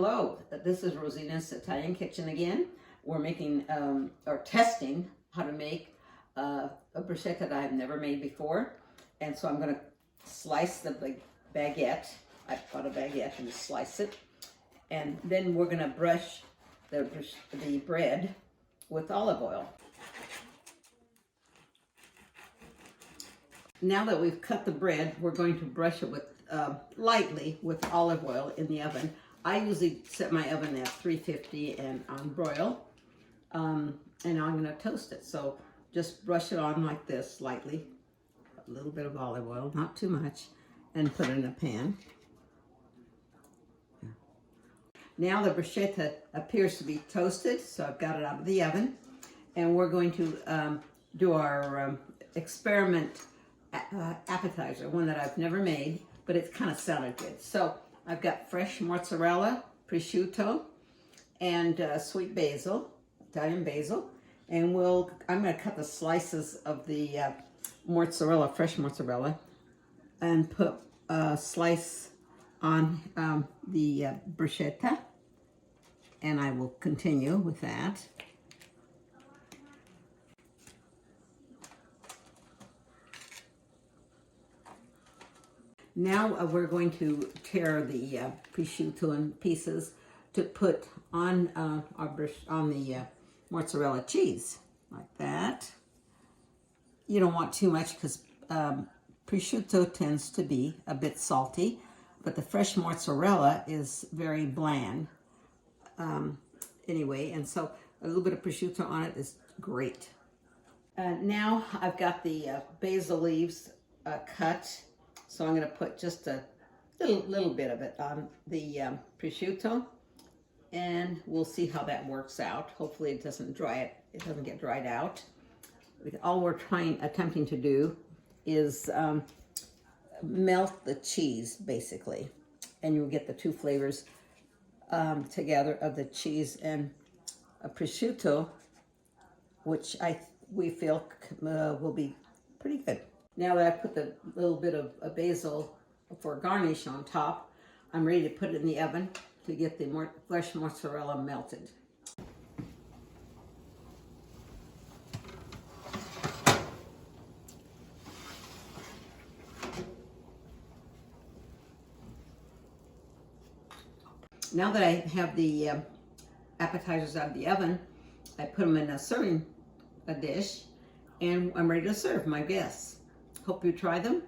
Hello, this is Rosina's Italian Kitchen again. We're making, or testing how to make a bruschetta that I've never made before. And so I'm going to slice the baguette. I bought a baguette and just slice it. And then we're going to brush the bread with olive oil. Now that we've cut the bread, we're going to brush it with lightly with olive oil in the oven. I usually set my oven at 350 and on broil, and I'm going to toast it. So just brush it on like this, lightly, a little bit of olive oil, not too much, and put it in a pan. Now the bruschetta appears to be toasted, so I've got it out of the oven, and we're going to do our experiment appetizer, one that I've never made, but it kind of sounded good. So I've got fresh mozzarella, prosciutto, and sweet basil, Italian basil, and I'm going to cut the slices of the mozzarella, fresh mozzarella, and put a slice on the bruschetta, and I will continue with that. Now we're going to tear the prosciutto in pieces to put on the mozzarella cheese, like that. You don't want too much because prosciutto tends to be a bit salty, but the fresh mozzarella is very bland anyway, and so a little bit of prosciutto on it is great. Now I've got the basil leaves cut. So I'm going to put just a little bit of it on the prosciutto, and we'll see how that works out. Hopefully it doesn't get dried out. All we're attempting to do is melt the cheese, basically, and you'll get the two flavors together of the cheese and a prosciutto, which we feel will be pretty good. Now that I've put the little bit of basil for garnish on top, I'm ready to put it in the oven to get the fresh mozzarella melted. Now that I have the appetizers out of the oven, I put them in a serving dish, and I'm ready to serve my guests. Hope you try them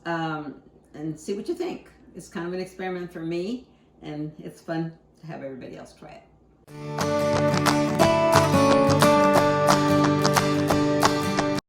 and see what you think. It's kind of an experiment for me, and it's fun to have everybody else try it.